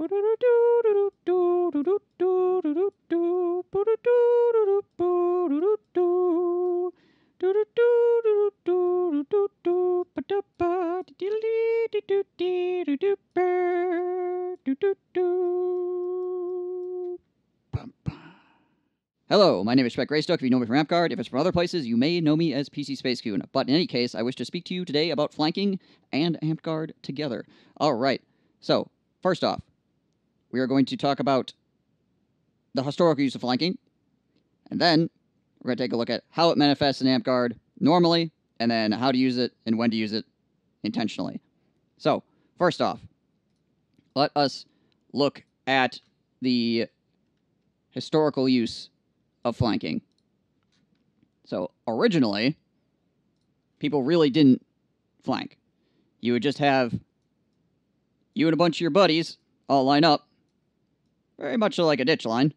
Hello, my name is Chpek Greystoke. If you know me from Amtgard, if it's from other places, you may know me as PCSpacegoon. But in any case, I wish to speak to you today about flanking and Amtgard together. Alright, so, first off, we are going to talk about the historical use of flanking, and then we're going to take a look at how it manifests in Amtgard normally, and then how to use it and when to use it intentionally. So, first off, let us look at the historical use of flanking. So, originally, people really didn't flank. You would just have you and a bunch of your buddies all line up, very much like a ditch line,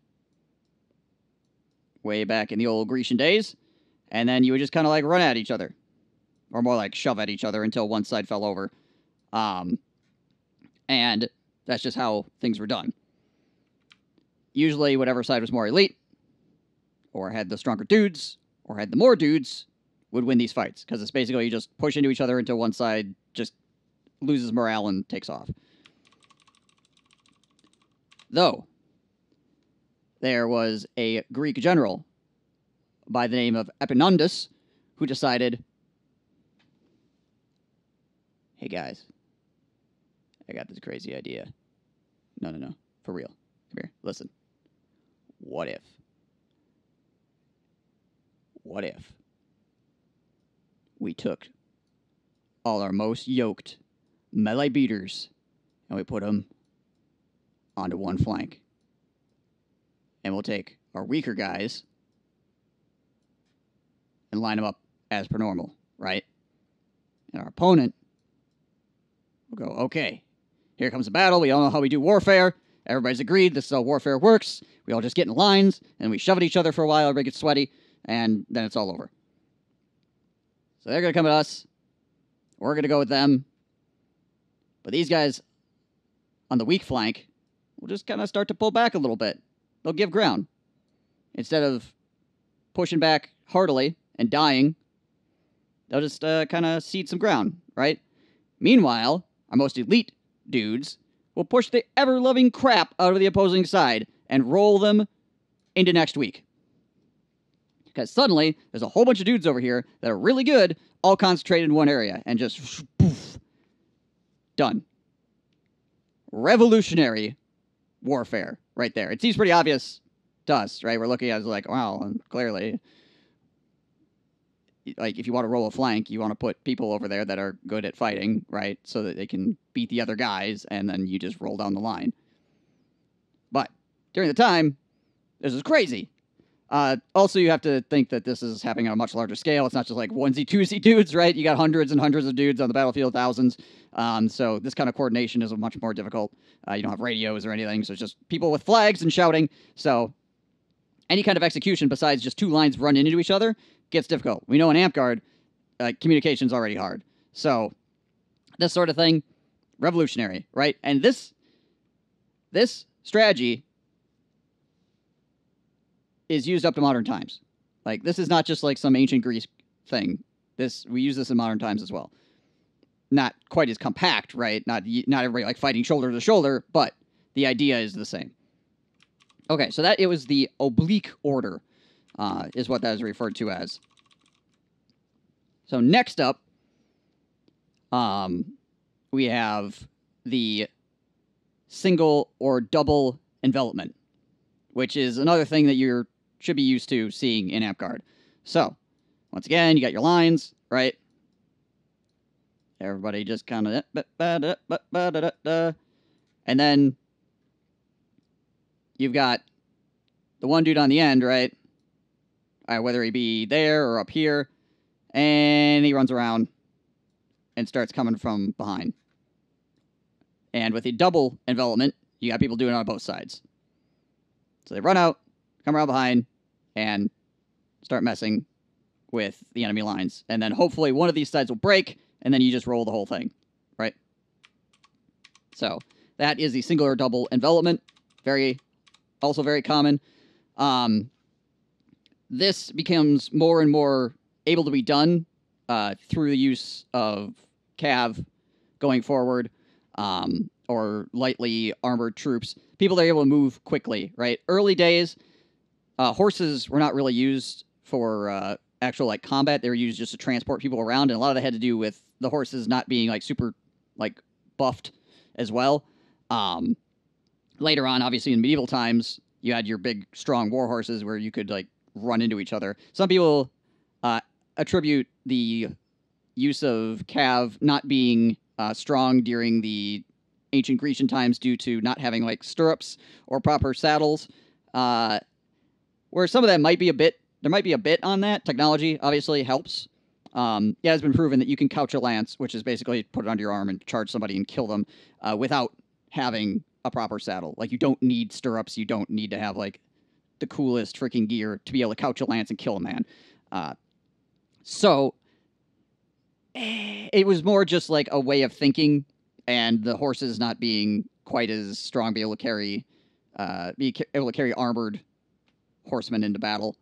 way back in the old Grecian days, and then you would just kind of like run at each other, or more like shove at each other until one side fell over. And that's just how things were done. Usually, whatever side was more elite, or had the stronger dudes, or had the more dudes, would win these fights. Because it's basically you just push into each other until one side just loses morale and takes off. Though, there was a Greek general by the name of Epaminondas who decided, hey guys, I got this crazy idea. No, for real. Come here, listen. What if we took all our most yoked melee beaters and we put them onto one flank? And we'll take our weaker guys and line them up as per normal, right? And our opponent will go, okay, here comes a battle. We all know how we do warfare. Everybody's agreed this is how warfare works. We all just get in lines, and we shove at each other for a while, everybody gets sweaty, and then it's all over. So they're going to come at us. We're going to go with them. But these guys on the weak flank will just kind of start to pull back a little bit. They'll give ground. Instead of pushing back heartily and dying, they'll just kind of cede some ground, right? Meanwhile, our most elite dudes will push the ever-loving crap out of the opposing side and roll them into next week. Because suddenly, there's a whole bunch of dudes over here that are really good, all concentrated in one area, and just poof, done. Revolutionary warfare right there. It seems pretty obvious to us, right? We're looking at it like, wow, clearly, like, if you want to roll a flank, you want to put people over there that are good at fighting, right? So that they can beat the other guys, and then you just roll down the line. But during the time, this is crazy. Also, you have to think that this is happening on a much larger scale. It's not just like onesie, twosie dudes, right? You got hundreds and hundreds of dudes on the battlefield, thousands. So this kind of coordination is much more difficult. You don't have radios or anything, so it's just people with flags and shouting. So any kind of execution besides just two lines run into each other gets difficult. We know in Amtgard, communication's already hard. So this sort of thing, revolutionary, right? And this strategy is used up to modern times. Like, this is not just like some ancient Greece thing. We use this in modern times as well. Not quite as compact, right? Not everybody like fighting shoulder to shoulder, but the idea is the same. Okay, so it was the Oblique Order, is what that is referred to as. So next up, we have the single or double envelopment, which is another thing that you should be used to seeing in Amtgard. So, once again, you got your lines, right? Everybody just kind of... And then you've got the one dude on the end, right? Whether he be there or up here. And he runs around and starts coming from behind. And with a double envelopment, you got people doing it on both sides. So they run out, come around behind, and start messing with the enemy lines. And then hopefully one of these sides will break, and then you just roll the whole thing, right? So That is the single or double envelopment. Also very common. This becomes more and more able to be done through the use of cav going forward, or lightly armored troops. People that are able to move quickly, right? Early days, horses were not really used for actual like combat. They were used just to transport people around, and a lot of that had to do with the horses not being like super like buffed as well. Later on, obviously in medieval times, you had your big strong war horses where you could like run into each other. Some people attribute the use of cav not being strong during the ancient Grecian times due to not having like stirrups or proper saddles, where some of that might be a bit. There might be a bit on that. Technology obviously helps. Yeah, it's been proven that you can couch a lance, which is basically put it under your arm and charge somebody and kill them without having a proper saddle. Like, you don't need stirrups. You don't need to have like the coolest freaking gear to be able to couch a lance and kill a man. So it was more just like a way of thinking, and the horses not being quite as strong, be able to carry armored horsemen into battle.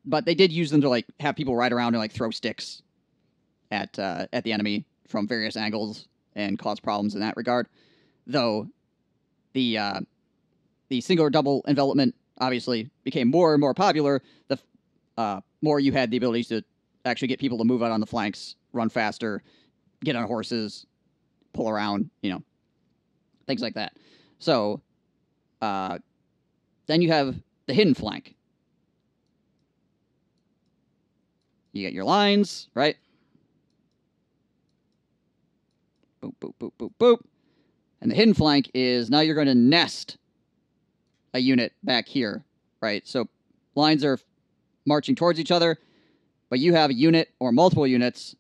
But they did use them to like have people ride around and like throw sticks at the enemy from various angles and cause problems in that regard. Though the single or double envelopment obviously became more and more popular, the more you had the ability to actually get people to move out on the flanks, run faster, get on horses, pull around, things like that. So then you have the hidden flank. You get your lines, right? Boop, boop, boop, boop, boop. And the hidden flank is now you're going to nest a unit back here, right? So lines are marching towards each other, but you have a unit or multiple units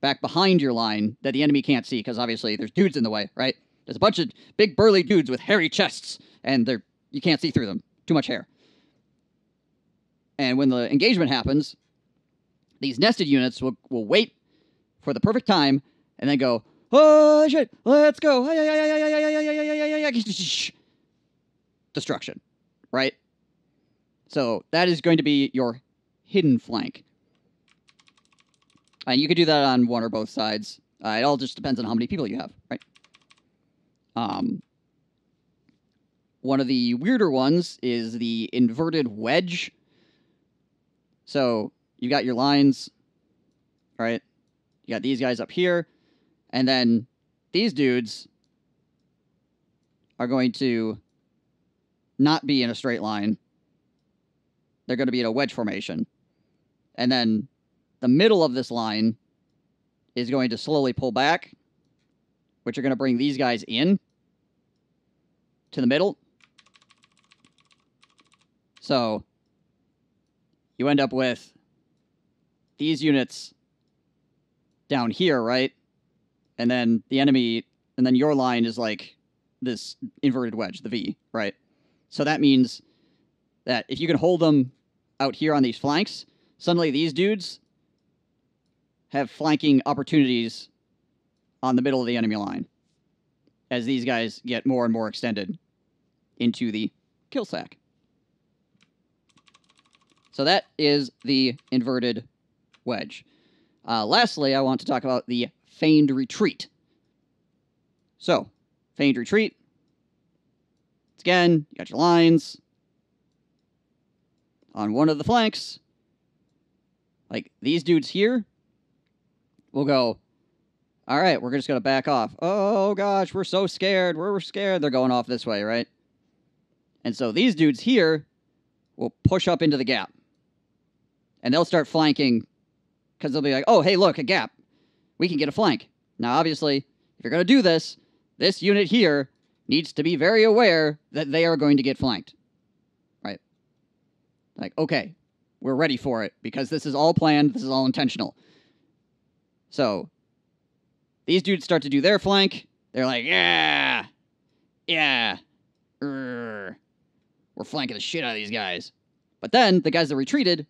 back behind your line that the enemy can't see, because obviously there's dudes in the way, right? There's a bunch of big burly dudes with hairy chests, and you can't see through them. Too much hair. And when the engagement happens, these nested units will wait for the perfect time and then go, oh shit, let's go. Destruction, right? So that is going to be your hidden flank. And you could do that on one or both sides. It all just depends on how many people you have, right? One of the weirder ones is the inverted wedge. So you got your lines, right? You got these guys up here, and then these dudes are going to not be in a straight line. They're going to be in a wedge formation. And then the middle of this line is going to slowly pull back, which are going to bring these guys in to the middle. So you end up with these units down here, right? And then the enemy, and then your line is like this inverted wedge, the V, right? So that means that if you can hold them out here on these flanks, suddenly these dudes have flanking opportunities on the middle of the enemy line as these guys get more and more extended into the kill sack. So that is the inverted wedge. Lastly, I want to talk about the Feigned Retreat. So, Feigned Retreat. Again, you got your lines on one of the flanks. Like, these dudes here will go, all right, we're just going to back off. Oh, gosh, we're so scared. We're scared. They're going off this way, right? And so these dudes here will push up into the gap. And they'll start flanking because they'll be like, oh, hey, look, a gap. We can get a flank. Now, obviously, if you're going to do this, this unit here needs to be very aware that they are going to get flanked. Right? Like, okay, we're ready for it because this is all planned. This is all intentional. So these dudes start to do their flank. They're like, yeah, we're flanking the shit out of these guys. But then the guys that retreated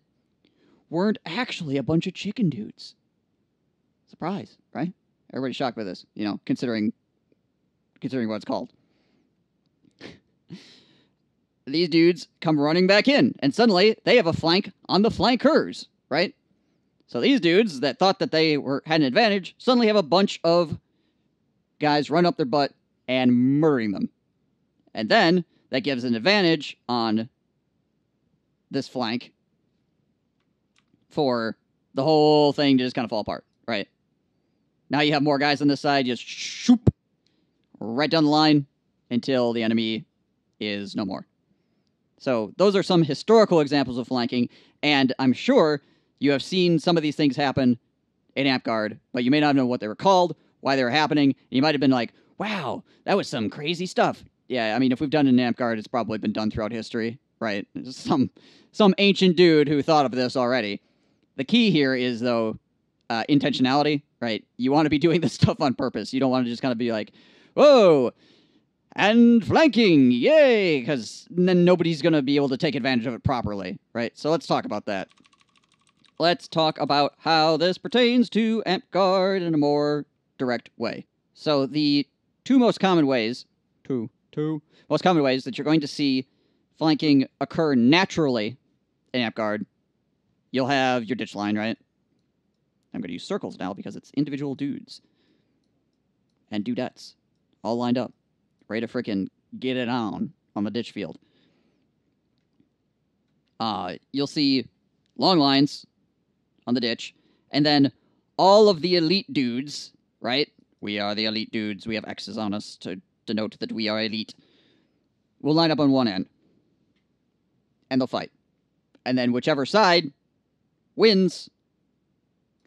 weren't actually a bunch of chicken dudes. Surprise, right? Everybody's shocked by this, considering considering what it's called. These dudes come running back in, and suddenly they have a flank on the flankers, right? So these dudes that thought that they had an advantage suddenly have a bunch of guys run up their butt and murdering them. And then that gives an advantage on this flank for the whole thing to just kind of fall apart, right? Now you have more guys on this side, just shoop right down the line until the enemy is no more. So those are some historical examples of flanking, and I'm sure you have seen some of these things happen in Amtgard, but you may not know what they were called, why they were happening. You might have been like, wow, that was some crazy stuff. Yeah, I mean, if we've done it in Amtgard, it's probably been done throughout history, right? Some ancient dude who thought of this already. The key here is, though, intentionality, right? You want to be doing this stuff on purpose. You don't want to just kind of be like, whoa, and flanking, yay, because then nobody's going to be able to take advantage of it properly, right? So let's talk about that. Let's talk about how this pertains to Amtgard in a more direct way. So the two most common ways that you're going to see flanking occur naturally in Amtgard, you'll have your ditch line, right? I'm going to use circles now because it's individual dudes and dudettes all lined up, ready to frickin' get it on the ditch field. You'll see long lines on the ditch, and then all of the elite dudes, right? We are the elite dudes. We have X's on us to denote that we are elite. We'll line up on one end, and they'll fight. And then whichever side wins,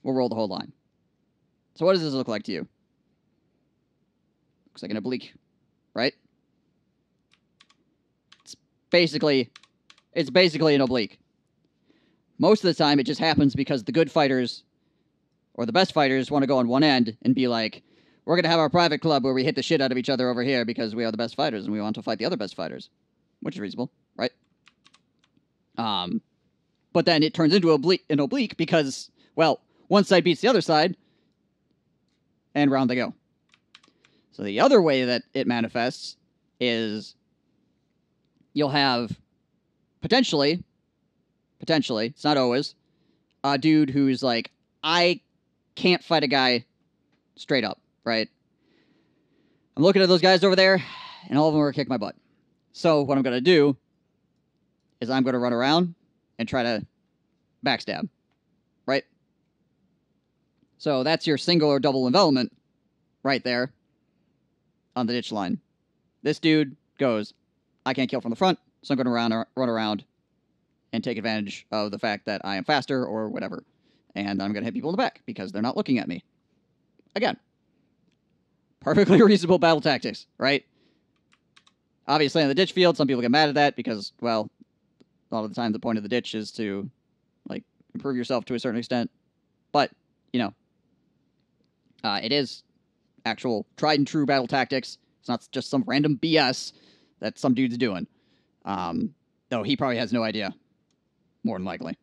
we'll roll the whole line. So what does this look like to you? Looks like an oblique, right? It's basically an oblique. Most of the time, it just happens because the good fighters, or the best fighters, want to go on one end and be like, we're going to have our private club where we hit the shit out of each other over here because we are the best fighters and we want to fight the other best fighters. Which is reasonable, right? But then it turns into an oblique because, well, one side beats the other side, and round they go. So the other way that it manifests is you'll have potentially, it's not always, a dude who's like, I can't fight a guy straight up, right? I'm looking at those guys over there, and all of them are going to kick my butt. So what I'm going to do is I'm going to run around and try to backstab, right? So that's your single or double envelopment right there on the ditch line. This dude goes, I can't kill from the front, so I'm going to run around and take advantage of the fact that I am faster or whatever. And I'm going to hit people in the back because they're not looking at me. Again, perfectly reasonable battle tactics, right? Obviously, on the ditch field, some people get mad at that because, well, a lot of the time the point of the ditch is to, like, improve yourself to a certain extent. But, you know, it is actual tried and true battle tactics. It's not just some random BS that some dude's doing. Though he probably has no idea, more than likely.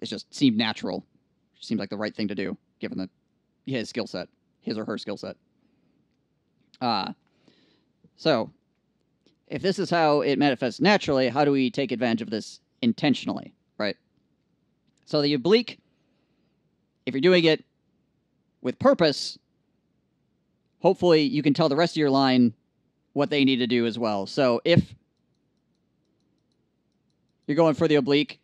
It just seemed natural. It seemed like the right thing to do, given his skill set, his or her skill set. So, if this is how it manifests naturally, how do we take advantage of this intentionally, right? So the oblique, if you're doing it with purpose, hopefully you can tell the rest of your line what they need to do as well. So if you're going for the oblique,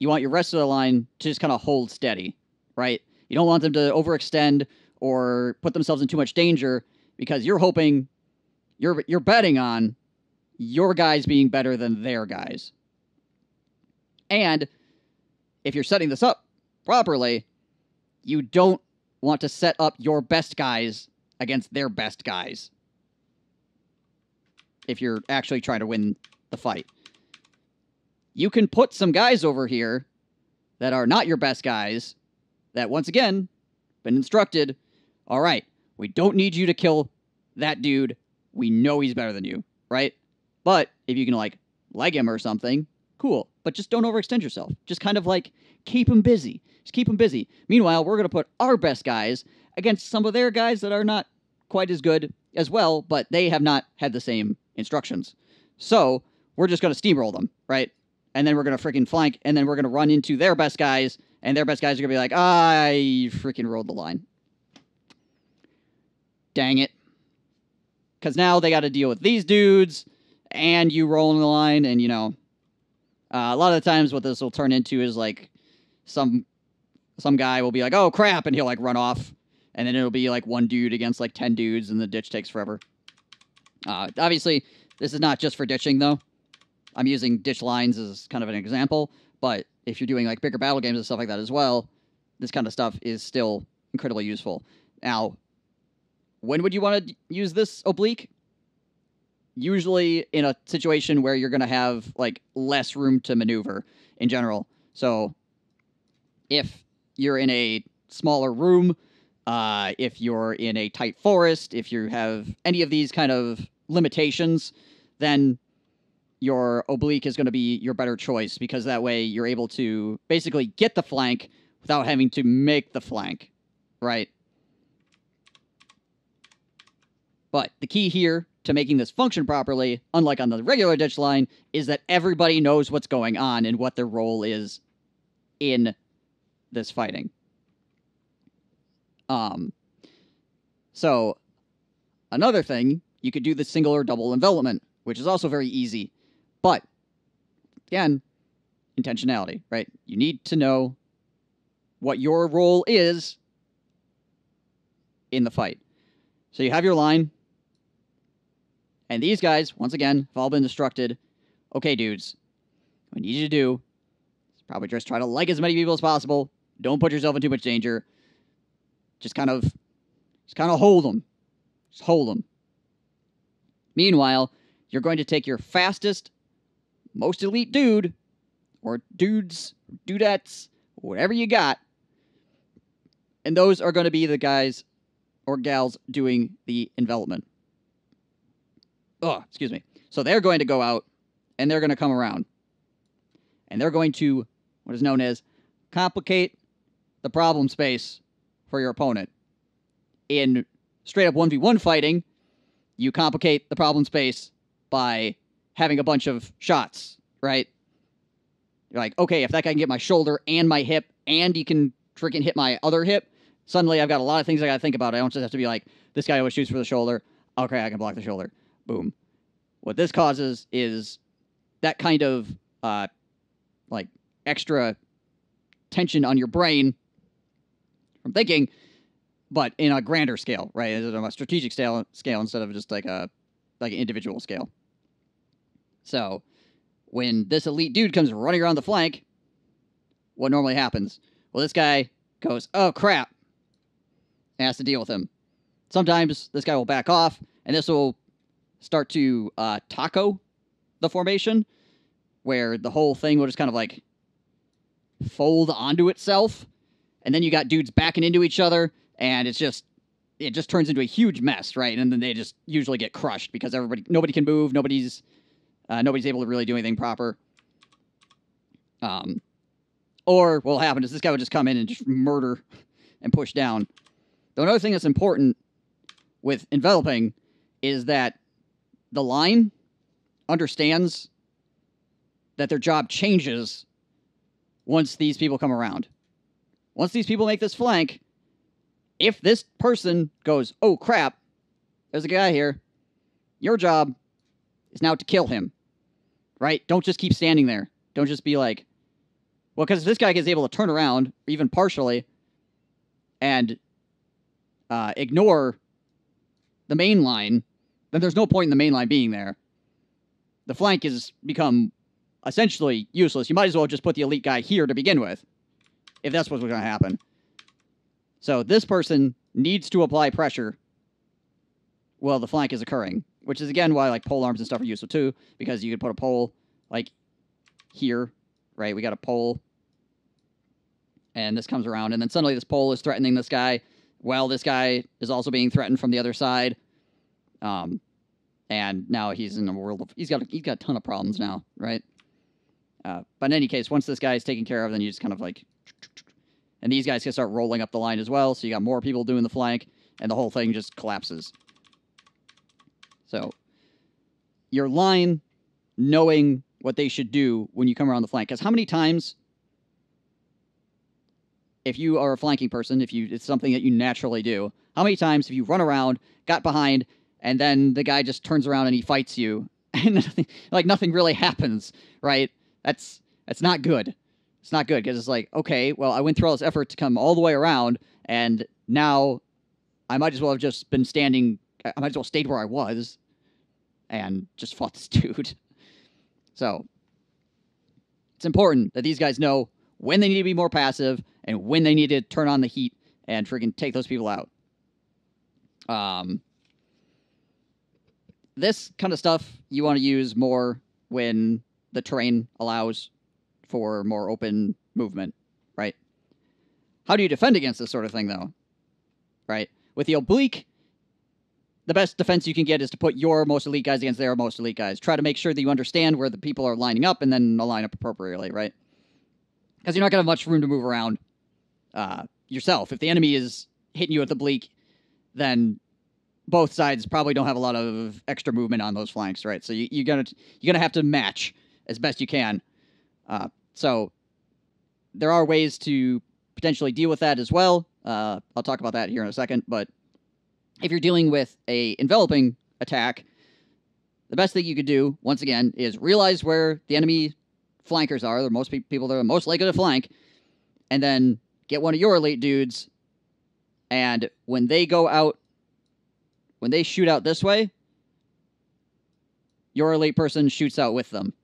you want your rest of the line to just kind of hold steady, right? You don't want them to overextend or put themselves in too much danger because you're hoping, you're betting on your guys being better than their guys. And if you're setting this up properly, you don't want to set up your best guys against their best guys if you're actually trying to win the fight. You can put some guys over here that are not your best guys that, once again, been instructed, all right, we don't need you to kill that dude. We know he's better than you, right? But if you can, like, leg him or something, cool. But just don't overextend yourself. Just kind of, like, keep him busy. Just keep him busy. Meanwhile, we're going to put our best guys against some of their guys that are not quite as good as well, but they have not had the same instructions. So we're just going to steamroll them, right? And then we're going to freaking flank, and then we're going to run into their best guys, and their best guys are going to be like, I freaking rolled the line. Dang it. Because now they got to deal with these dudes, and you roll in the line, and, you know, a lot of the times what this will turn into is, like, some guy will be like, oh, crap, and he'll, like, run off. And then it'll be, like, one dude against, like, 10 dudes, and the ditch takes forever. Obviously, this is not just for ditching, though. I'm using ditch lines as kind of an example. But if you're doing, like, bigger battle games and stuff like that as well, this kind of stuff is still incredibly useful. Now, when would you want to use this oblique? Usually in a situation where you're going to have, like, less room to maneuver in general. So, if you're in a smaller room, if you're in a tight forest, if you have any of these kind of limitations, then your oblique is going to be your better choice, because that way you're able to basically get the flank without having to make the flank, right? But the key here to making this function properly, unlike on the regular ditch line, is that everybody knows what's going on and what their role is in this fighting. So, another thing, you could do the single or double envelopment, which is also very easy. But, again, intentionality, right? You need to know what your role is in the fight. So you have your line, and these guys, once again, have all been instructed, okay, dudes, what I need you to do is probably just try to like as many people as possible. Don't put yourself in too much danger. Just kind of hold them. Just hold them. Meanwhile, you're going to take your fastest, most elite dude, or dudes, dudettes, whatever you got, and those are going to be the guys or gals doing the envelopment. Oh, excuse me. So they're going to go out, and they're going to come around. And they're going to, what is known as, complicate the problem space for your opponent. In straight-up 1v1 fighting, you complicate the problem space by having a bunch of shots, right? You're like, okay, if that guy can get my shoulder and my hip, and he can freaking hit my other hip, suddenly I've got a lot of things I got to think about. I don't just have to be like, this guy always shoots for the shoulder. Okay, I can block the shoulder. Boom. What this causes is that kind of, like, extra tension on your brain from thinking, but in a grander scale, right? A strategic scale instead of just like an individual scale. So, when this elite dude comes running around the flank, what normally happens? Well, this guy goes, oh, crap, and has to deal with him. Sometimes this guy will back off, and this will start to taco the formation, where the whole thing will just kind of like fold onto itself, and then you got dudes backing into each other, and it just turns into a huge mess, right? And then they just usually get crushed because nobody can move, nobody's able to really do anything proper. Or what will happen is this guy would just come in and just murder and push down. The another thing that's important with enveloping is that the line understands that their job changes once these people come around. Once these people make this flank, if this person goes, oh crap, there's a guy here, your job is now to kill him, right? Don't just keep standing there. Don't just be like, well, because if this guy gets able to turn around, even partially, and ignore the main line, then there's no point in the main line being there. The flank has become essentially useless. You might as well just put the elite guy here to begin with, if that's what's going to happen. So this person needs to apply pressure while the flank is occurring, which is, again, why like pole arms and stuff are useful too, because you could put a pole like here, right? We got a pole, and this comes around, and then suddenly this pole is threatening this guy, while this guy is also being threatened from the other side. And now he's in a world of, he's got a ton of problems now, right? But in any case, once this guy is taken care of, then you just kind of like, and these guys can start rolling up the line as well, so you got more people doing the flank, and the whole thing just collapses. So your line knowing what they should do when you come around the flank. Because how many times, if you are a flanking person, it's something that you naturally do, how many times have you run around, got behind, and then the guy just turns around and he fights you, and nothing really happens, right? That's not good. It's not good, because it's like, okay, well, I went through all this effort to come all the way around, and now I might as well have just been standing, I might as well stayed where I was, and just fought this dude. So, it's important that these guys know when they need to be more passive, and when they need to turn on the heat and freaking take those people out. This kind of stuff you want to use more when the terrain allows for more open movement, right? How do you defend against this sort of thing, though? Right? With the oblique, the best defense you can get is to put your most elite guys against their most elite guys. Try to make sure that you understand where the people are lining up and then line up appropriately, right? Because you're not going to have much room to move around yourself. If the enemy is hitting you with oblique, then both sides probably don't have a lot of extra movement on those flanks, right? So you're gonna have to match as best you can. So there are ways to potentially deal with that as well. I'll talk about that here in a second. But if you're dealing with a enveloping attack, the best thing you could do, once again, is realize where the enemy flankers are. They're most people that are most likely to flank, and then get one of your elite dudes, and when they go out, when they shoot out this way, your elite person shoots out with them.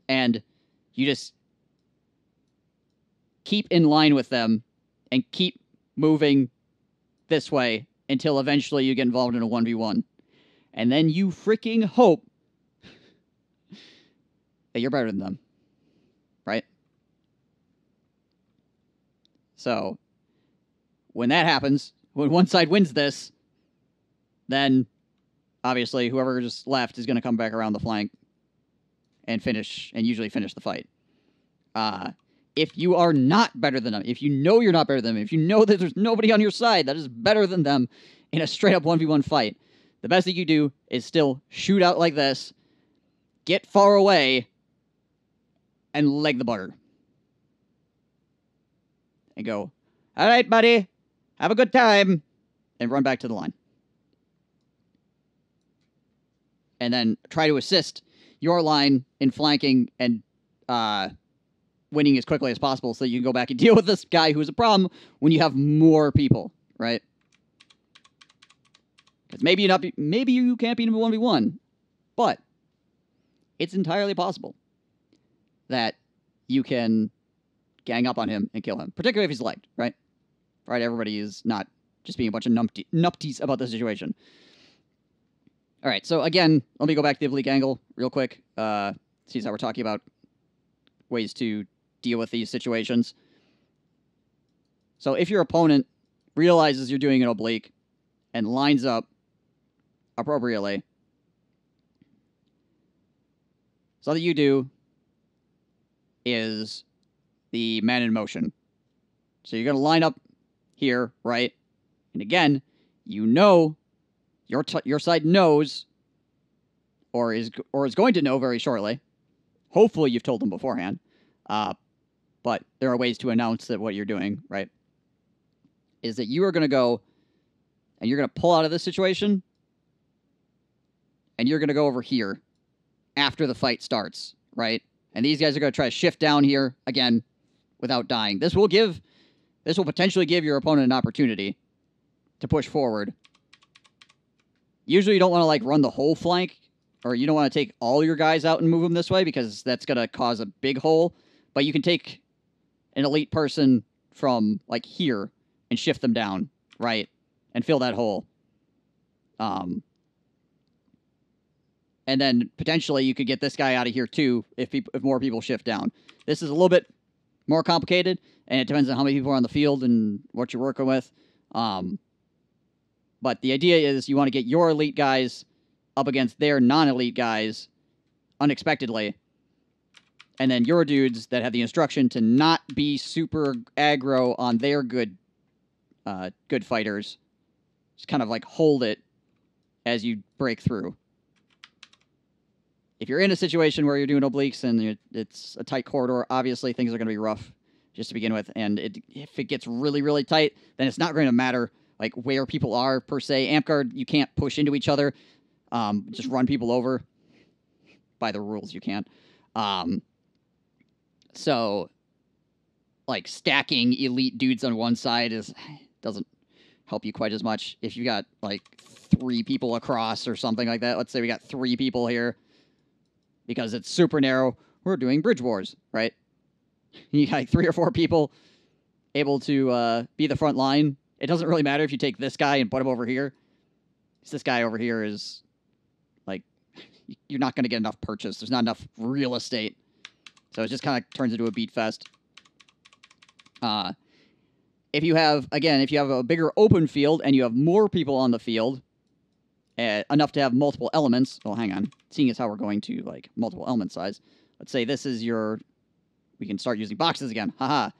And you just keep in line with them and keep moving this way until eventually you get involved in a 1v1. And then you freaking hope that you're better than them. Right? So, when that happens, when one side wins this, then obviously whoever just left is going to come back around the flank and usually finish the fight. If you are not better than them, if you know you're not better than them, if you know that there's nobody on your side that is better than them in a straight-up 1v1 fight, the best thing you do is still shoot out like this, get far away, and leg the bugger. And go, all right, buddy, have a good time, and run back to the line. And then try to assist your line in flanking and winning as quickly as possible so that you can go back and deal with this guy who's a problem when you have more people, right? Because maybe you can't beat him in 1v1, but it's entirely possible that you can gang up on him and kill him, particularly if he's legged, right? Right, everybody is not just being a bunch of numpties about the situation. All right, so again, let me go back to the oblique angle real quick. See how we're talking about ways to deal with these situations. So if your opponent realizes you're doing an oblique and lines up appropriately, so that you do is the man in motion. So you're going to line up here, right? And again, you know, your side knows, or is going to know very shortly. Hopefully you've told them beforehand. But there are ways to announce that what you're doing, right, is that you are going to go and you're going to pull out of this situation and you're going to go over here after the fight starts, right? And these guys are going to try to shift down here again without dying. This will potentially give your opponent an opportunity to push forward. Usually you don't want to like run the whole flank, or you don't want to take all your guys out and move them this way because that's going to cause a big hole. But you can take an elite person from like here and shift them down, right? And fill that hole. And then potentially you could get this guy out of here too if more people shift down. This is a little bit more complicated, and it depends on how many people are on the field and what you're working with. But the idea is you want to get your elite guys up against their non-elite guys unexpectedly. And then your dudes that have the instruction to not be super aggro on their good fighters, just kind of like hold it as you break through. If you're in a situation where you're doing obliques and it's a tight corridor, obviously things are going to be rough just to begin with. And if it gets really, really tight, then it's not going to matter like where people are per se. Amtgard, you can't push into each other. Just run people over. By the rules, you can't. So, like, stacking elite dudes on one side doesn't help you quite as much. If you got, like, 3 people across or something like that, let's say we got 3 people here, because it's super narrow, we're doing bridge wars, right? You got like 3 or 4 people able to be the front line. It doesn't really matter if you take this guy and put him over here. This guy over here is, like, you're not going to get enough purchase. There's not enough real estate. So it just kind of turns into a beat fest. If you have a bigger open field and you have more people on the field, enough to have multiple elements. Well, hang on. Seeing as how we're going to, like, multiple element size. Let's say this is we can start using boxes again. Haha.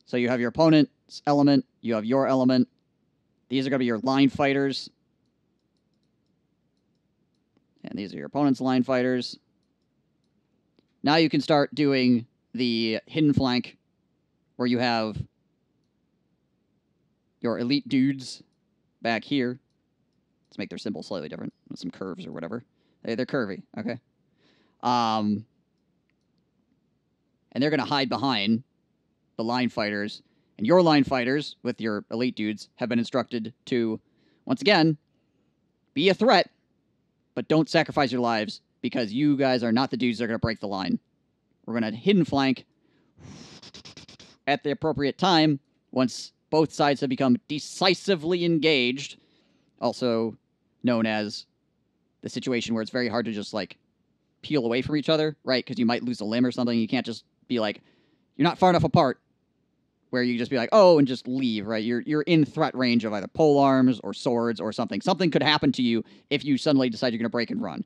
So you have your opponent's element. You have your element. These are going to be your line fighters. And these are your opponent's line fighters. Now you can start doing the hidden flank, where you have your elite dudes back here. Let's make their symbol slightly different, with some curves or whatever. They're curvy, okay? And they're going to hide behind the line fighters. And your line fighters, with your elite dudes, have been instructed to, once again, be a threat, but don't sacrifice your lives, because you guys are not the dudes that are going to break the line. We're going to hidden flank at the appropriate time, once both sides have become decisively engaged, also known as the situation where it's very hard to just, like, peel away from each other, right? Because you might lose a limb or something. You can't just be like, you're not far enough apart where you just be like, oh, and just leave, right? You're in threat range of either pole arms or swords or something. Something could happen to you if you suddenly decide you're going to break and run.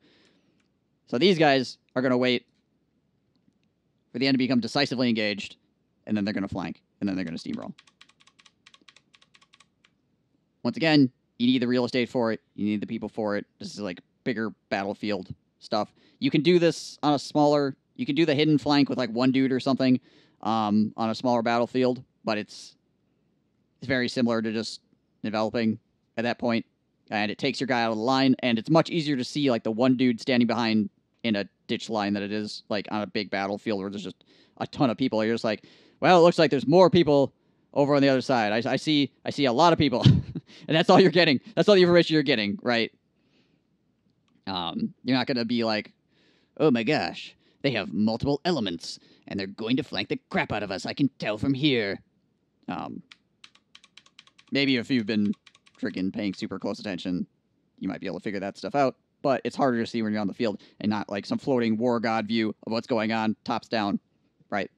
So these guys are going to wait for the end to become decisively engaged, and then they're going to flank, and then they're going to steamroll. Once again, you need the real estate for it. You need the people for it. This is like bigger battlefield stuff. You can do this on a smaller... You can do the hidden flank with like 1 dude or something on a smaller battlefield, but it's very similar to just enveloping at that point, and it takes your guy out of the line, and it's much easier to see like the 1 dude standing behind in a ditch line than it is like on a big battlefield where there's just a ton of people. You're just like, well, it looks like there's more people over on the other side. I see a lot of people, and that's all you're getting. That's all the information you're getting, right? You're not going to be like, oh my gosh, they have multiple elements, and they're going to flank the crap out of us. I can tell from here. Maybe if you've been freaking paying super close attention, you might be able to figure that stuff out. But it's harder to see when you're on the field and not like some floating war god view of what's going on, tops down, right?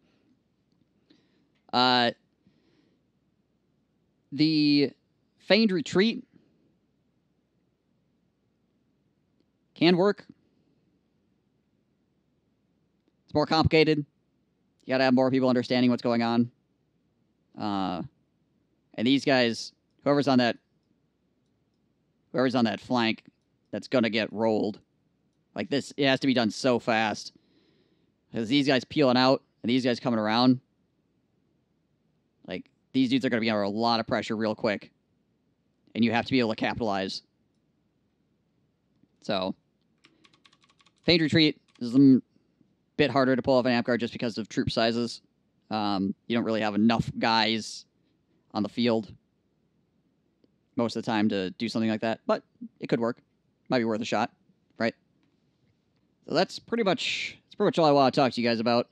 The Feigned Retreat can work. It's more complicated. You gotta have more people understanding what's going on. And these guys, whoever's on that flank, that's gonna get rolled. Like this, it has to be done so fast. Because these guys peeling out and these guys coming around, like, these dudes are gonna be under a lot of pressure real quick. And you have to be able to capitalize. So, Feigned Retreat is a bit harder to pull off an Amtgard just because of troop sizes. You don't really have enough guys on the field most of the time to do something like that, but it could work. Might be worth a shot, right? So that's pretty much all I want to talk to you guys about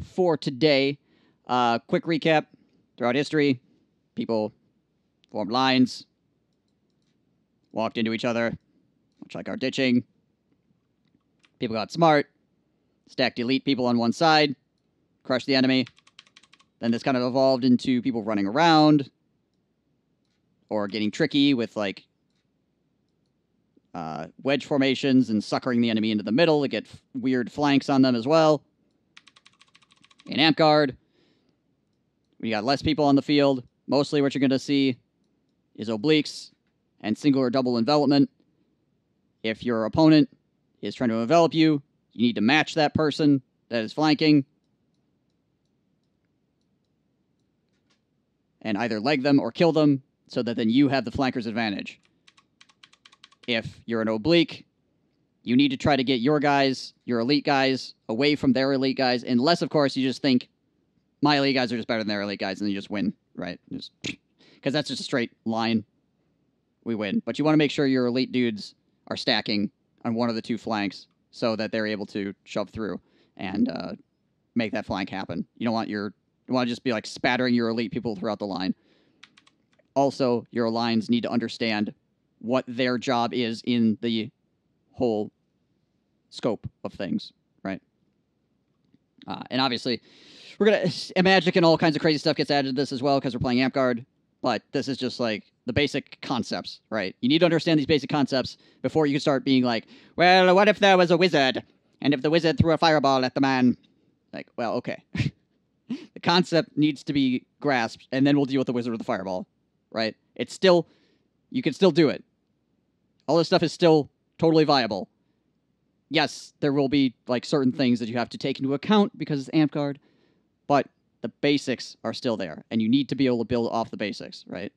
for today. Quick recap. Throughout history, people formed lines, walked into each other, much like our ditching. People got smart, stacked elite people on one side, crushed the enemy. Then this kind of evolved into people running around or getting tricky with, like, wedge formations and suckering the enemy into the middle to get weird flanks on them as well. In Amtgard, we got less people on the field. Mostly what you're going to see is obliques and single or double envelopment. If your opponent is trying to envelop you, you need to match that person that is flanking and either leg them or kill them so that then you have the flanker's advantage. If you're an oblique, you need to try to get your guys, your elite guys, away from their elite guys, unless, of course, you just think my elite guys are just better than their elite guys, and then you just win, right? Because that's just a straight line. We win. But you want to make sure your elite dudes are stacking on one of the two flanks so that they're able to shove through and make that flank happen. You don't want you want to just be like spattering your elite people throughout the line. Also, your lines need to understand what their job is in the whole scope of things, right? And obviously, we're gonna magic and all kinds of crazy stuff gets added to this as well because we're playing Amtgard. But this is just like the basic concepts, right? You need to understand these basic concepts before you can start being like, well, what if there was a wizard? And if the wizard threw a fireball at the man? Like, well, okay. The concept needs to be grasped, and then we'll deal with the wizard with the fireball, right? It's still, you can still do it. All this stuff is still totally viable. Yes, there will be like certain things that you have to take into account because it's Amtgard, but the basics are still there, and you need to be able to build off the basics, right?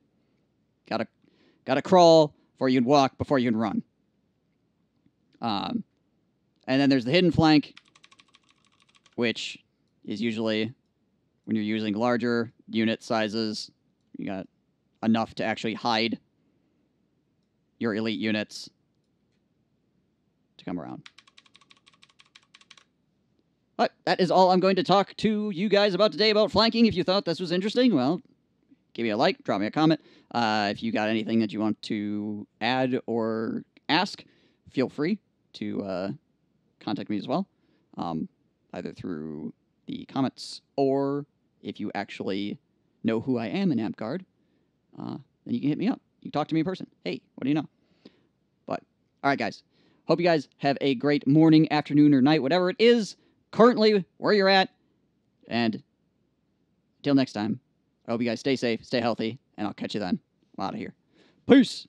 Gotta crawl before you can walk, before you can run. And then there's the hidden flank, which is usually when you're using larger unit sizes, you got enough to actually hide your elite units to come around. But that is all I'm going to talk to you guys about today about flanking. If you thought this was interesting, well, give me a like, drop me a comment. If you got anything that you want to add or ask, feel free to contact me as well, either through the comments or if you actually know who I am in Amtgard, then you can hit me up. You can talk to me in person. Hey, what do you know? But, all right, guys. Hope you guys have a great morning, afternoon, or night, whatever it is currently where you're at. And until next time, I hope you guys stay safe, stay healthy, and I'll catch you then. I'm out of here. Peace!